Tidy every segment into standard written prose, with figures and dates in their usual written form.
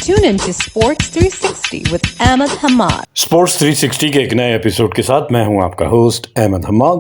Tune in to Sports 360 with Ahmed Hamad. Sports 360 के एक नए एपिसोड के साथ मैं हूं आपका होस्ट अहमद हम्माद।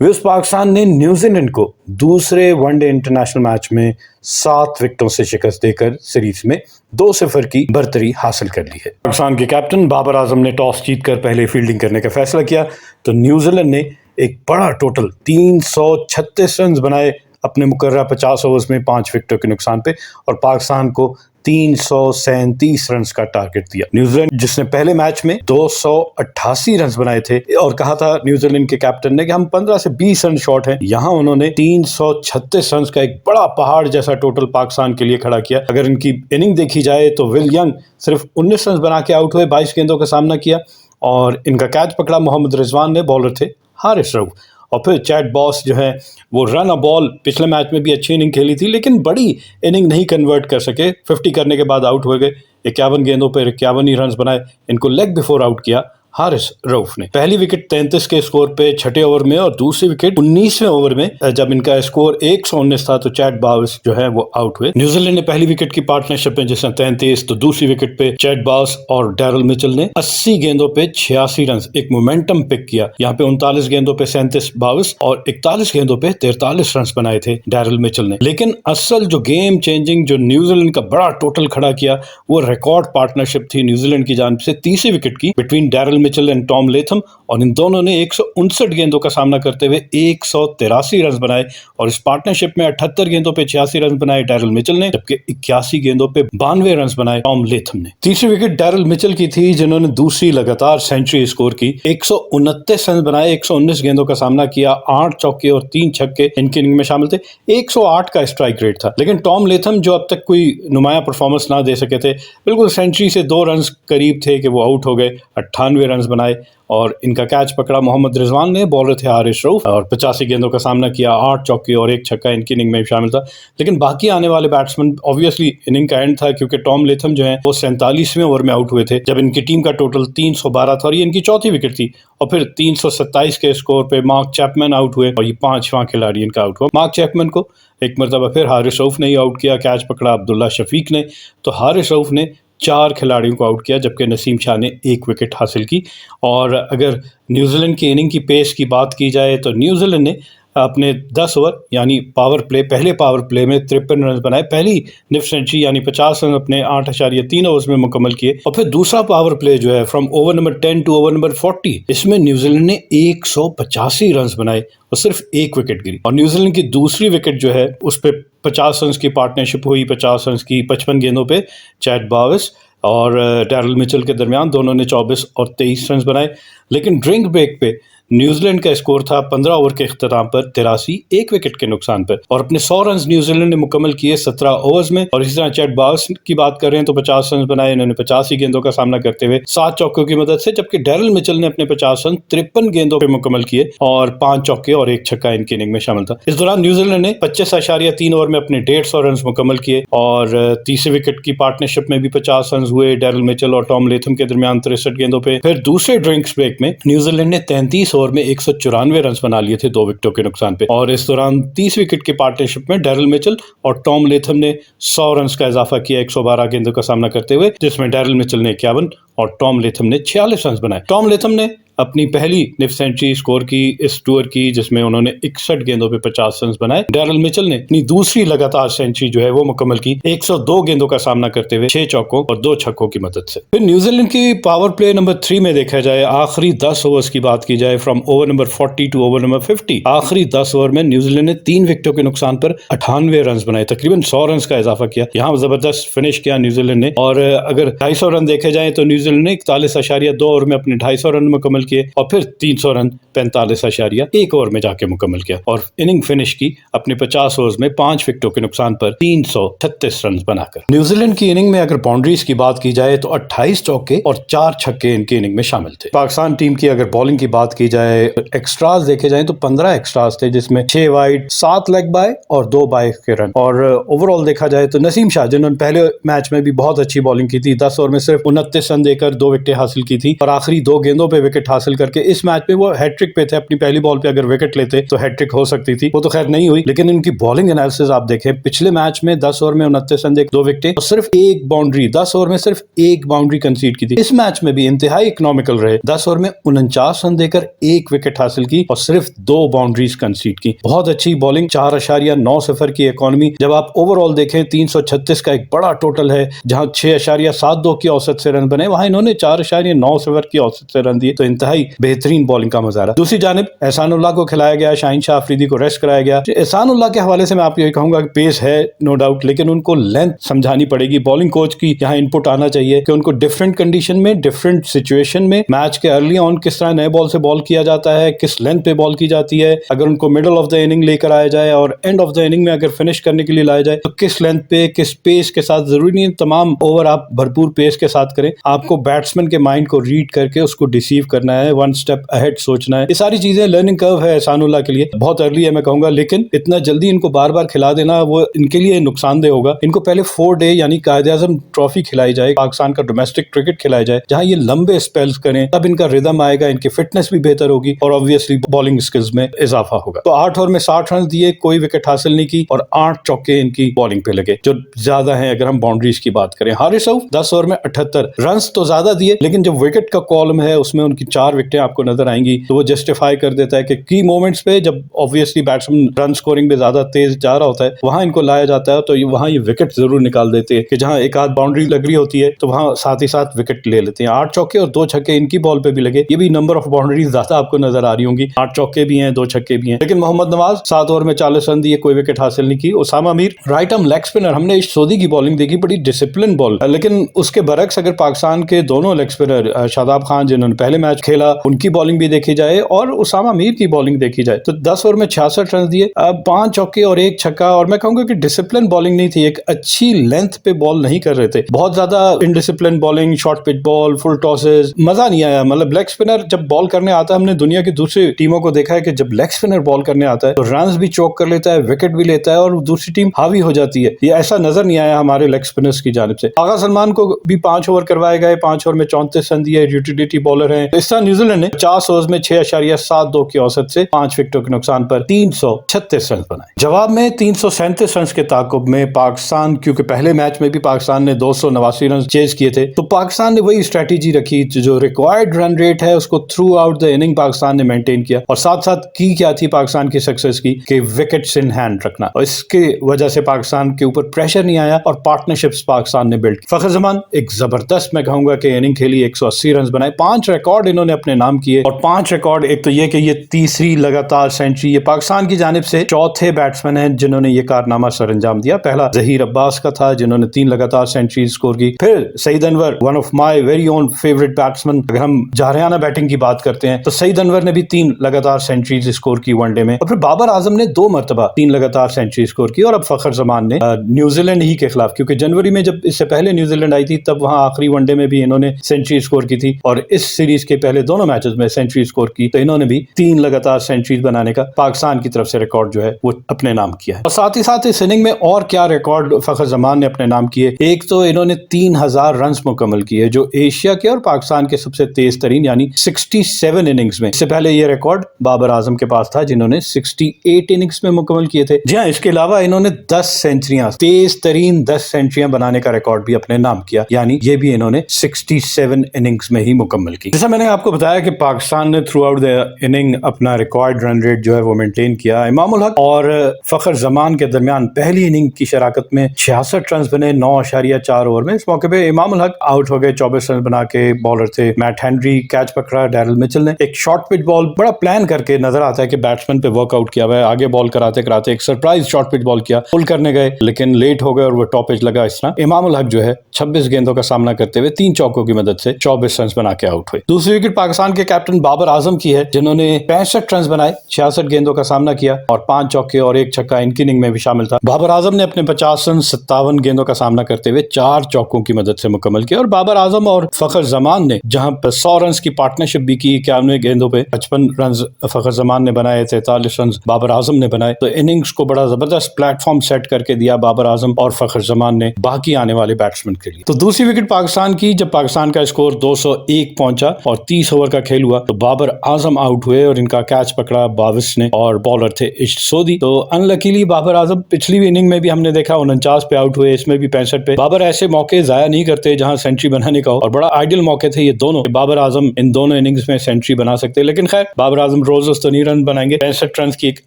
व्यूअर्स, पाकिस्तान ने न्यूजीलैंड को दूसरे वनडे इंटरनेशनल मैच में 7 विकेटों से शिकस्त देकर सीरीज में 2-0 की बर्तरी हासिल कर ली है। पाकिस्तान के कैप्टन बाबर आजम ने टॉस जीतकर पहले फील्डिंग करने का फैसला किया तो न्यूजीलैंड ने एक बड़ा टोटल 336 रन बनाए अपने मुकर्रर 50 ओवर्स में 5 विकेटों के नुकसान पे और पाकिस्तान को 337 रन का टारगेट दिया। न्यूजीलैंड जिसने पहले मैच में 288 रन बनाए थे और कहा था न्यूजीलैंड के कैप्टन ने कि हम 15 से 20 रन शॉर्ट हैं, यहां उन्होंने 336 रन का एक बड़ा पहाड़ जैसा टोटल पाकिस्तान के लिए खड़ा किया। अगर इनकी इनिंग देखी जाए तो विल यंग सिर्फ 19 रन बना के आउट हुए, 22 गेंदों का सामना किया और इनका कैच पकड़ा मोहम्मद रिजवान ने, बॉलर थे हारिस रऊफ। और फिर चैट बॉस जो है वो रन अ बॉल पिछले मैच में भी अच्छी इनिंग खेली थी लेकिन बड़ी इनिंग नहीं कन्वर्ट कर सके। 50 करने के बाद आउट हो गए। 51 गेंदों पर 51 ही रन बनाए। इनको लेग बिफोर आउट किया हारिस रऊफ ने। पहली विकेट 33 के स्कोर पे छठे ओवर में और दूसरी विकेट 19वें ओवर में जब इनका स्कोर 119 था तो चैट बाउस जो है वो आउट हुए। न्यूजीलैंड ने पहली विकेट की पार्टनरशिप में जिसने 33 तो दूसरी विकेट पे चैट बाउस और डैरल मिचेल ने 80 गेंदों पे 86 रन एक मोमेंटम पिक किया। यहाँ पे 39 गेंदों पे 37 बाउस और 41 गेंदों पे 43 रन बनाए थे डैरल मिचेल ने। लेकिन असल जो गेम चेंजिंग जो न्यूजीलैंड का बड़ा टोटल खड़ा किया वो रिकॉर्ड पार्टनरशिप थी न्यूजीलैंड की जानिब से तीसरी विकेट की between Daryl Mitchell and Tom Latham और इन दोनों ने 159 गेंदों का सामना करते हुए 183 रन बनाए और इस पार्टनरशिप में 78 गेंदों पे 86 रन बनाए डैरल मिचेल ने, जबकि 81 गेंदों पे 92 रन बनाए टॉम लेथम ने। तीसरी विकेट डैरल मिचेल की थी जिन्होंने दूसरी लगातार सेंचुरी स्कोर की। 129 रन बनाए, 119 गेंदों का सामना किया, 8 चौके और 3 छक्के इनकी इनिंग में शामिल थे। 108 का स्ट्राइक रेट था। लेकिन टॉम लेथम जो अब तक कोई नुमाया परफॉर्मेंस ना दे सके थे, बिल्कुल सेंचुरी से 2 रन करीब थे कि वो आउट हो गए। 98 रन बनाए और इनका कैच पकड़ा मोहम्मद रिजवान ने, बॉलर थे हारिस रऊफ और 85 गेंदों का सामना किया, 8 चौके और 1 छक्का इनकी इनिंग में शामिल था। लेकिन बाकी आने वाले बैट्समैन ऑब्वियसली इनिंग का एंड था क्योंकि टॉम लेथम जो है वो 47वें ओवर में आउट हुए थे जब इनकी टीम का टोटल 312 था और ये इनकी चौथी विकेट थी। और फिर 327 के स्कोर पे मार्क चैपमैन आउट हुए और ये 5वां खिलाड़ी इनका आउट हुआ। मार्क चैपमैन को एक मरतबा फिर हारिस रऊफ ने ही आउट किया, कैच पकड़ा अब्दुल्ला शफीक ने। तो हारिस रऊफ ने 4 खिलाड़ियों को आउट किया जबकि नसीम शाह ने 1 विकेट हासिल की। और अगर न्यूजीलैंड की इनिंग की पेस की बात की जाए तो न्यूजीलैंड ने अपने 10 ओवर यानी पावर प्ले, पहले पावर प्ले में 53 रन बनाए, पहली निफ्ट सेंचुरी यानी 50 रन अपने 8.3 ओवर्स में मुकम्मल किए। और फिर दूसरा पावर प्ले जो है from over number 10 to over number 40, इसमें न्यूजीलैंड ने 185 रन बनाए और सिर्फ 1 विकेट गिरी। और न्यूजीलैंड की दूसरी विकेट जो है उस पर 50 रन की पार्टनरशिप हुई, 50 रन की 55 गेंदों पे चैट बाउस और डैरल मिचेल के दरमियान दोनों ने 24 और 23 रन बनाए। लेकिन ड्रिंक ब्रेक पे न्यूजीलैंड का स्कोर था 15 ओवर के इख्तिताम पर 83, 1 विकेट के नुकसान पर और अपने 100 रन न्यूजीलैंड ने मुकम्मल किए 17 ओवर्स में। और इसी तरह चैट बाउस की बात कर रहे हैं तो 50 रन बनाए इन्होंने 85 गेंदों का सामना करते हुए 7 चौकों की मदद से, जबकि डैरल मिचेल ने अपने 50 रन 53 गेंदों पर मुकम्मल किए और 5 चौके और 1 छक्का इनकी इनिंग में शामिल था। इस दौरान न्यूजीलैंड ने 25.3 ओवर में अपने 150 रन मुकम्मल किए और तीसरी विकेट की पार्टनरशिप में भी 50 रन हुए डैरल मिचेल और टॉम लेथम के दरमियान 63 गेंदों पे। फिर दूसरे ड्रिंक्स ब्रेक में न्यूजीलैंड ने 33 ओवर में 194 रन बना लिए थे 2 विकेटों के नुकसान पे। और इस दौरान 30 विकेट की पार्टनरशिप में डैरल मिचेल और टॉम लेथम ने 100 रन का इजाफा किया 112 गेंदों का सामना करते हुए, जिसमें डैरल मिचेल ने 51 और टॉम लेथम ने 46 रन बनाए। टॉम लेथम ने अपनी पहली निफ्ट सेंचुरी स्कोर की इस टूर की जिसमें उन्होंने 61 गेंदों पे 50 रन बनाए। डैरल मिचेल ने अपनी दूसरी लगातार सेंचुरी जो है वो मुकम्मल की 102 गेंदों का सामना करते हुए 6 चौकों और 2 छक्कों की मदद से। फिर न्यूजीलैंड की पावर प्ले नंबर 3 में देखा जाए, आखिरी 10 ओवर्स की बात की जाए from over number 40 to over number 50, आखिरी 10 ओवर में न्यूजीलैंड ने 3 विकेटों के नुकसान पर 98 रन बनाए, तकरीबन 100 रन का इजाफा किया। यहाँ जबरदस्त फिनिश किया न्यूजीलैंड ने। और अगर 250 रन देखे जाए तो न्यूजीलैंड ने 41.2 ओवर में अपने 250 रन मुकम्मल किए और फिर 300 रन 45.1 ओवर में जाके मुकम्मल किया और इनिंग फिनिश की अपने 50 ओवर्स में 5 विकेटों के नुकसान पर 336 रन बनाकर। न्यूजीलैंड की इनिंग में अगर बाउंड्रीज की बात की जाए तो 28 चौके और 4 छक्के इनकी इनिंग में शामिल थे। पाकिस्तान टीम की अगर बॉलिंग की बात की जाए, एक्स्ट्राज देखे जाए तो 15 एक्स्ट्राज थे जिसमें 6 वाइड, 7 लेग बाय और 2 बाय के रन। और ओवरऑल देखा जाए तो नसीम शाह जिन्होंने पहले मैच में भी बहुत अच्छी बॉलिंग की थी, 10 ओवर में सिर्फ 29 रन देकर 2 विकेटें हासिल की थी और आखिरी 2 गेंदों पे विकेट حاصل کر کے اس میچ میں وہ ہیٹ ٹرک پہ تھے. اپنی پہلی بال پہ اگر وکٹ لیتے تو ہیٹ ٹرک ہو سکتی تھی, وہ تو خیر نہیں ہوئی. لیکن ان کی بالنگ انالیسز آپ دیکھیں, پچھلے میچ میں 10 اوور میں 29 رن 2 وکٹیں اور صرف ایک باؤنڈری, 10 اوور میں صرف ایک باؤنڈری کنسیڈ کی تھی. اس میچ میں بھی انتہائی اکنامیکل رہے, 10 اوور میں 49 رن دے کر ایک وکٹ حاصل کی اور صرف 2 باؤنڈریز کنسیڈ کی. بہت اچھی بالنگ, 4.90 کی اکانومی. جب آپ اوور آل دیکھیں 336 کا ایک بڑا ٹوٹل ہے, جہاں 6.72 کی اوسط سے رن بنے, وہاں انہوں نے 4.90 کی اوسط سے رن دیے. تو انتہائی بہترین بالنگ کا مظاہرہ. دوسری جانب احسان اللہ کو کھلایا گیا, شاہین شاہ آفریدی کو ریسٹ کرایا گیا. احسان اللہ کے حوالے سے میں آپ یہ کہوں گا کہ پیس ہے نو ڈاؤٹ, لیکن ان کو لینتھ سمجھانی پڑے گی. بالنگ کوچ کی یہاں ان پٹ آنا چاہیے کہ ان کو ڈفرینٹ کنڈیشن میں, ڈفرینٹ سچویشن میں, میچ کے ارلی آن کس طرح نئے بال سے بال کیا جاتا ہے, کس لینتھ پہ بال کی جاتی ہے. اگر ان کو مڈل آف دا اننگ لے کر آیا جائے اور اینڈ آف دا اننگ میں اگر فنش کرنے کے لیے لایا جائے تو کس لینتھ پہ, کس پیس کے ساتھ. ضروری نہیں تمام اوور آپ بھرپور پیس کے ساتھ کریں, آپ کو بیٹسمین کے مائنڈ کو ریڈ کر کے اس کو ڈیسیو کرنا ہے, 1 اسٹیپ اہیڈ سوچنا ہے. یہ ساری چیزیں لرننگ کرو ہے احسان اللہ کے لیے, بہت ارلی ہے میں کہوں گا. لیکن اتنا جلدی ان کو بار بار کھلا دینا وہ ان کے لیے نقصان دہ ہوگا. ان کو پہلے 4 ڈے یعنی قائد اعظم ٹرافی کھلائی جائے, پاکستان کا ڈومیسٹک کرکٹ کھلایا جائے, جہاں یہ لمبے اسپیلز کریں, تب ان کا ردم آئے گا, ان کی فٹنس بھی بہتر ہوگی اور obviously بالنگ اسکلز میں اضافہ ہوگا. تو 8 اوور میں 60 رن دیے, کوئی وکٹ حاصل نہیں کی اور 8 چوکے ان کی بالنگ پہ لگے, جو زیادہ ہیں اگر ہم باؤنڈریز کی بات کریں. حارث رؤف 10 اوور میں 78 رنز تو زیادہ دیے, لیکن جب وکٹ کا کالم ہے اس میں ان کی 4 وکٹیں آپ کو نظر آئیں گی, تو وہ جسٹیفائی کر دیتا ہے کہ کی مومنٹس پہ جب obviously بیٹسمین رن سکورنگ میں زیادہ تیز جا رہا ہوتا ہے, وہاں ان کو لایا جاتا ہے تو وہاں یہ وکٹ ضرور نکال دیتے ہیں کہ جہاں ایک آدھ باؤنڈری لگ رہی ہوتی ہے تو وہاں ساتھ ہی ساتھ وکٹ لے لیتے ہیں. 8 چوکے اور 2 چھکے ان کی بال پہ بھی لگے. یہ بھی نمبر آف باؤنڈریز زیادہ آپ کو نظر آ رہی ہوں گی, 8 چوکے بھی ہیں, 2 چھکے بھی ہیں. لیکن محمد نواز 7 اوور میں 40 رن دیے, کوئی وکٹ حاصل نہیں کی. اسامہ میر رائٹ آرم لیگ اسپنر, ہم نے سعودی کی بالنگ دیکھی, بڑی ڈسپلن بال, لیکن اس کے برعکس اگر پاکستان کے دونوں لیگ اسپنر شاداب خان جنہوں نے پہلے میچ کھیلا ان کی بالنگ بھی دیکھی جائے اور اسامہ میر کی بالنگ دیکھی جائے تو 10 اوور میں 66 رن دیے, 5 چوکے اور 1 چھکا. اور میں کہوں گا کہ ڈسپلن بالنگ نہیں تھی, ایک اچھی لینتھ پہ بال نہیں کر رہے تھے, بہت زیادہ انڈسپلن بالنگ, شارٹ پچ بال, فل ٹاسز, مزہ نہیں آیا. مطلب لیگ اسپنر جب بال کرنے آتا ہے, ہم نے دنیا کی دوسری ٹیموں کو دیکھا ہے کہ جب لیگ اسپنر بال کرنے آتا ہے تو رنز بھی چوک کر لیتا ہے, وکٹ بھی لیتا ہے اور دوسری ٹیم حاوی ہو جاتی ہے. یہ ایسا نظر نہیں آیا ہمارے لیگ اسپنرز کی جانب سے. آغا سلمان کو بھی 5 اوور کروائے گئے, 5 اوور میں 34 رن دیے, یوٹیلیٹی بالر ہیں. اس طرح نیوزی لینڈ نے 50 اوور میں 6.72 کی اوسط سے 5 وکٹوں کے نقصان پر 336 رن بنائے. جواب میں 337 رنز کے تعاقب میں پاکستان, کیونکہ پہلے میچ میں بھی پاکستان نے 289 رن چیز کیے تھے, تو پاکستان نے وہی اسٹریٹجی رکھی, جو ریکوائرڈ رن ریٹ ہے اس کو through out the inning Pakistan نے مینٹین کیا. اور ساتھ ساتھ کی کیا تھی پاکستان کی سکسیس کی کہ وکٹس ان ہینڈ رکھنا, اور اس کی وجہ سے پاکستان کے اوپر پریشر نہیں آیا اور پارٹنرشپس پاکستان نے بلڈ کی. فخر زمان ایک زبردست میں کہوں گا کہ اننگ کھیلی, 180 رنز بنائے, 5 ریکارڈ انہوں نے اپنے نام کیے. اور 5 ریکارڈ, ایک تو یہ کہ یہ تیسری لگاتار سینچری, یہ پاکستان کی جانب سے چوتھے بیٹسمین ہیں جنہوں نے یہ کارنامہ سر انجام دیا. پہلا ظہیر عباس کا تھا جنہوں نے 3 لگاتار سینچریز سکور کی. پھر Saeed Anwar, one of my very own favourite batsman, اگر ہم جارحانہ بیٹنگ کی بات کرتے ہیں تو سعید انور نے بھی 3 لگاتار سینچریز سکور کی ون ڈے میں. اور پھر بابر اعظم نے 2 مرتبہ 3 لگاتار سینچری سکور کی. اور اب فخر زمان نے نیوزی لینڈ ہی کے خلاف, کیونکہ جنوری میں جب اس سے پہلے نیوزی لینڈ آئی تھی تب وہاں آخری ون ڈے میں بھی انہوں نے سینچری سکور کی تھی, اور اس سیریز کے پہلے دونوں میچز میں سینچری سکور کی, تو انہوں نے بھی 3 لگاتار سینچریز بنانے کا پاکستان کی طرف سے ریکارڈ جو ہے وہ اپنے نام کیا ہے. اور ساتھ ہی ساتھ اس اننگ میں اور کیا ریکارڈ فخر زمان نے اپنے نام کیے. ایک تو انہوں نے 3000 رنز مکمل کیے, جو ایشیا کے اور پاکستان کے سب سے تیز ترین, یعنی 67 اننگز میں. اس سے پہلے یہ ریکارڈ بابر اعظم کے پاس تھا جنہوں نے 68 اننگز میں مکمل کیے تھے. جی ہاں, اس کے علاوہ انہوں نے 10 سینچریاں, تیز ترین 10 سینچریاں بنانے کا ریکارڈ بھی اپنے نام کیا, یعنی یہ بھی انہوں نے 67 اننگز میں ہی مکمل کی. جیسا میں نے آپ کو بتایا کہ پاکستان نے تھرو آؤٹ دا اننگ اپنا ریکارڈ رن ریٹ جو ہے وہ مینٹین کیا. امام الحق اور فخر زمان کے درمیان پہلی اننگ کی شراکت میں 66 رنز بنے 9.4 اوور میں. اس موقع پہ امام الحق آؤٹ ہو گئے 24 رن بنا کے. بالر تھے میٹ ہینری, کیچ پکڑا ڈیرل مچل نے. ایک شارٹ پچ بال بڑا پلان کر کے نظر آتا ہے کہ بیٹسمین پہ ورک آؤٹ کیا ہوا ہے, آگے بال کراتے کراتے ایک سرپرائز شارٹ پچ بال کیا, پل کرنے گئے لیکن لیٹ ہو گئے اور وہ ٹاپ پچ لگا. اس طرح امام الحق جو ہے 26 گیندوں کا سامنا کرتے ہوئے 3 چوکوں کی مدد سے 24 رنز بنا کے آؤٹ ہوئے. دوسری وکٹ پاکستان کے کیپٹن بابر اعظم کی ہے جنہوں نے 65 رنز بنائے, 66 گیندوں کا سامنا کیا اور 5 چوکے اور 1 چھکا ان کی اننگ میں بھی شامل تھا. بابر اعظم نے اپنے 50 رن 57 گیندوں کا سامنا کرتے ہوئے 4 چوکوں کی مدد سے مکمل کیا. اور بابر اعظم اور فخر زمان نے جہاں 100 رنز کی پارٹنرشپ بھی کی 91 گیندوں پہ, 55 رنز فخر زمان نے بنائے, 43 رنز بابر اعظم نے بنائے. تو اننگز کو بڑا زبردست پلیٹ فارم سیٹ کر کے دیا بابر اعظم اور فخر زمان نے باقی آنے والے بیٹسمین کے لیے. تو دوسری وکٹ پاکستان کی جب پاکستان کا اسکور 201 پہنچا اور 30 30 ओवर का खेल हुआ तो बाबर आजम आउट हुए और इनका कैच पकड़ा बाविस ने और बॉलर थे इश्क सोदी। तो अनलकीली बाबर आजम पिछली इनिंग में भी हमने देखा 49 पे आउट हुए, इसमें भी 65 पे। बाबर ऐसे मौके जाया नहीं करते जहां सेंचुरी बनाने का हो और बड़ा आइडियल मौके थे ये दोनों। बाबर आजम इन दोनों इनिंग्स में सेंचुरी बना सकते, लेकिन खैर बाबर आजम रोज तो नहीं रन बनाएंगे। 65 रन की एक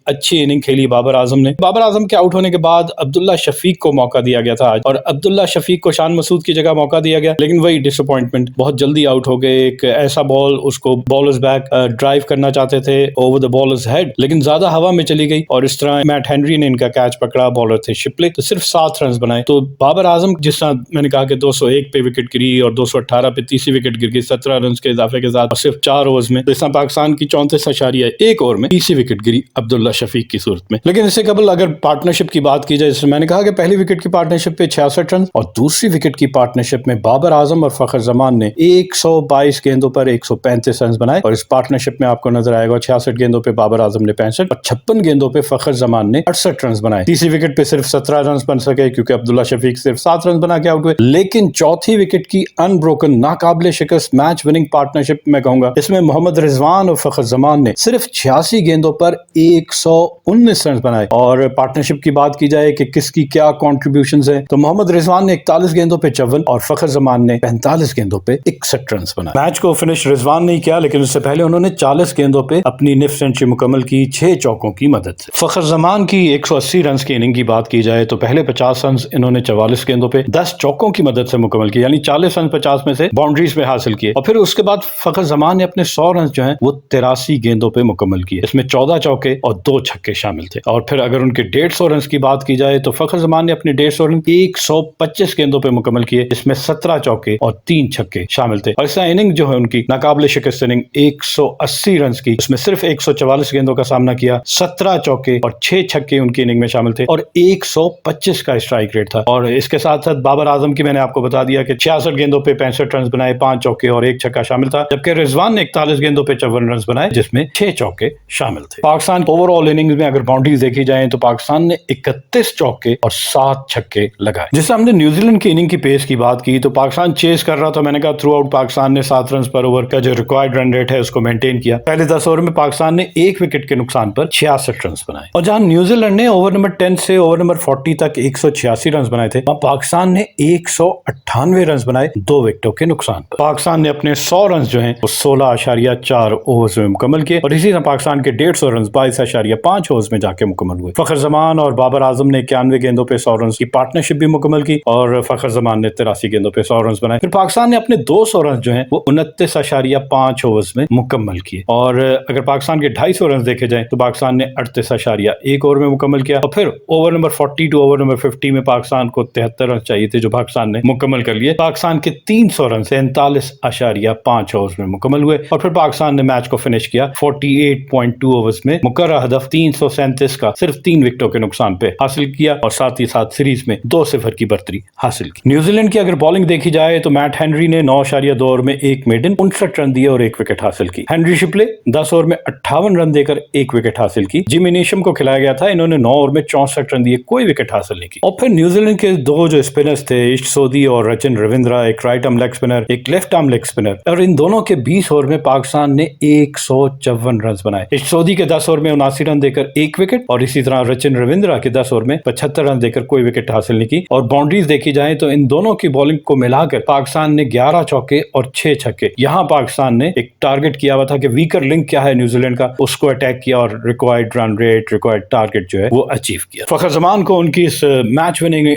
अच्छी इनिंग खेली बाबर आजम ने। बाबर आजम के आउट होने के बाद अब्दुल्ला शफीक को मौका दिया गया था आज, और अब्दुल्ला शफीक को शान मसूद की जगह मौका दिया गया, लेकिन वही डिसअपॉइंटमेंट, बहुत जल्दी आउट हो गए। एक ऐसा बॉल उसको बॉलर्स बैक ड्राइव करना चाहते थे ओवर द बॉलर्स हेड, लेकिन ज्यादा हवा में चली गई और इस तरह मैट हेनरी ने इनका कैच पकड़ा, बॉलर थे शिपले, तो सिर्फ 7 रन बनाए। तो बाबर आजम जिस तरह मैंने कहा कि 201 पे विकेट गिरी और 218 पे तीसरी विकेट गिर गई 17 रन के इजाफे के साथ, और सिर्फ 4 ओवर्स में। तो इस तरह पाकिस्तान की 34.1 ओवर में तीसरी विकेट गिरी अब्दुल्ला शफीक की सूरत में। लेकिन इससे कबल अगर पार्टनरशिप की बात की जाए, जैसे मैंने कहा कि पहली विकेट की पार्टनरशिप पे 66 रन और दूसरी विकेट की पार्टनरशिप में बाबर आजम और फखर जमान ने 122 गेंदों पर 135 रन बनाए, और इस पार्टनरशिप में आपको नजर आएगा 66 गेंदों पे बाबर आजम ने 65 और 56 गेंदों पे फखर जमान ने 68 रन बनाए। तीसरी विकेट पे सिर्फ 17 रन बन सके क्योंकि अब्दुल्ला शफीक सिर्फ 7 रन बना के आउट हुए, लेकिन चौथी विकेट की अनब्रोकन नाकाबिले शिकस्त मैच विनिंग पार्टनरशिप में कहूंगा, इसमें मोहम्मद रिजवान और फखर जमान ने सिर्फ 86 गेंदों पर 119 रन बनाए। और पार्टनरशिप की बात की जाए कि किसकी क्या कॉन्ट्रीब्यूशंस है, तो मोहम्मद रिजवान ने 41 गेंदों पे 54 और फखर जमान ने 45 गेंदों पे 61 रन बनाए। मैच को फिनिश रिजवान ने किया, लेकिन उससे पहले उन्होंने 40 गेंदों पे अपनी निफ सेंचुरी मुकम्मल की 6 चौकों की मदद से। फखर जमान की 180 रन की इनिंग की बात की जाए तो पहले 50 रन इन्होंने 44 गेंदों पे 10 चौकों की मदद से मुकम्मल की, यानी 40 रन 50 में से बाउंड्रीज पे हासिल किए। और फिर उसके बाद फखर जमान ने अपने 100 रन जो हैं वो 83 गेंदों पे मुकम्मल किए, इसमें 14 चौके और 2 छक्के शामिल थे। और फिर अगर उनके 150 रन की बात की जाए तो फखर जमान ने अपने 150 रन 125 गेंदों पे मुकम्मल किए, इसमें 17 चौके और 3 छक्के शामिल थे। और इस इनिंग जो है उनकी नाकाबिले शिकस्त इनिंग 180 रन की, उसमें सिर्फ 144 गेंदों का सामना किया, 17 चौके और 6 छक्के उनकी इनिंग में शामिल थे और 125 का स्ट्राइक रेट था। और इसके साथ साथ बाबर आजम की मैंने आपको बता दिया कि 66 गेंदों पे 65 रन बनाए, 5 चौके और 1 छक्का शामिल था, जबकि रिजवान ने 41 गेंदों पे 54 रन बनाए जिसमें 6 चौके शामिल थे। पाकिस्तान ओवरऑल इनिंग्स में अगर बाउंड्रीज देखी जाए तो पाकिस्तान ने 31 चौके और 7 छक्के लगाए। जिससे हमने न्यूजीलैंड की इनिंग की पेस की बात की तो पाकिस्तान चेस कर रहा था, मैंने कहा थ्रू आउट पाकिस्तान ने 7 रन पर ओवर का जो रिक्वायर्ड रन रेट है उसको मेंटेन किया। पहले 10 ओवर में पाकिस्तान ने 1 विकेट के नुकसान पर 66 रन बनाए, और जहां न्यूजीलैंड ने ओवर नंबर 10 से ओवर नंबर 40 तक 186 रन बनाए थे, वहां पाकिस्तान ने 198 रन बनाए 2 विकेटों के नुकसान पर। पाकिस्तान ने अपने 100 रन जो हैं वो 16.4 ओवर्स में मुकम्मल किए, और इसी तरह पाकिस्तान के 150 रन 22.5 ओवर्स में जाके मुकम्मल हुए। फखर जमान और बाबर आजम ने 91 गेंदों पे 100 रन की पार्टनरशिप भी मुकम्मल की, और फखर जमान ने 83 गेंदों पे 100 रन बनाए। फिर पाकिस्तान ने अपने 200 रन जो हैं वो 29.5 ओवर्स में मुकम्मल किए, और अगर पाकिस्तान के 250 रन देखे जाए तो पाकिस्तान ने 38.1 ओवर में मुकम्मल किया। और फिर over number 40 to over number 50 में पाकिस्तान को 73 रन चाहिए थे जो पाकिस्तान ने मुकम्मल कर लिए। पाकिस्तान के 300 रन 47.5 ओवर्स में मुकम्मल हुए, और फिर पाकिस्तान ने मैच को फिनिश किया 48.2 ओवर्स में मुकर्रर हदफ 337 का सिर्फ 3 विकेटों के नुकसान पे हासिल किया, और साथ ही साथ सीरीज में 2-0 की बढ़तरी हासिल की। न्यूजीलैंड की अगर बॉलिंग देखी जाए तो मैट हेनरी ने 9.2 ओवर में 1 मेडन 59 रन दिए और 1 विकेट हासिल की। हेनरी शिपले 10 ओवर में 58 रन देकर 1 विकेट हासिल की। जिमी नेशम को खिलाया गया था, इन्होंने 9 ओवर में 64 रन दिए, कोई विकेट हासिल नहीं की। और फिर न्यूजीलैंड के 2 जो स्पिनर्स थे, इश्क सोदी और रचिन रविंद्रा, एक राइट आर्म लेग स्पिनर एक लेफ्ट आर्म लेग स्पिनर, और इन दोनों के 20 ओवर में पाकिस्तान ने 154 रन बनाए। इश्क सोदी के 10 ओवर में 79 रन देकर 1 विकेट, और इसी तरह रचिन रविंद्रा के 10 ओवर में 75 रन देकर कोई विकेट हासिल नहीं की। और बाउंड्रीज देखी जाए तो इन दोनों की बॉलिंग को मिलाकर पाकिस्तान ने 11 चौके और 6 छक्के, यहां पाकिस्तान ने एक टारगेट किया हुआ था कि वीकर लिंक क्या है न्यूजीलैंड का, उसको अटैक किया और required run rate, required target जो है वो अचीव किया। फखर जमान को उनकी इस match winning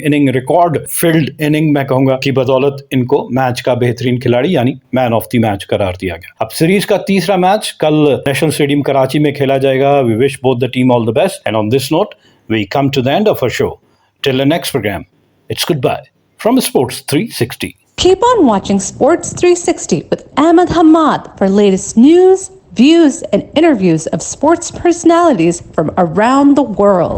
inning record field inning मैं कहूंगा की बदौलत इनको मैच का बेहतरीन खिलाड़ी यानी मैन ऑफ द मैच करार दिया गया। अब सीरीज का तीसरा मैच कल नेशनल स्टेडियम कराची में खेला जाएगा। We wish both the team all the best, and on this note we come to the end of our show. Till the next program, it's goodbye from Sports 360. Keep on watching Sports 360 with Ahmed Hamad for latest news, views, and interviews of sports personalities from around the world.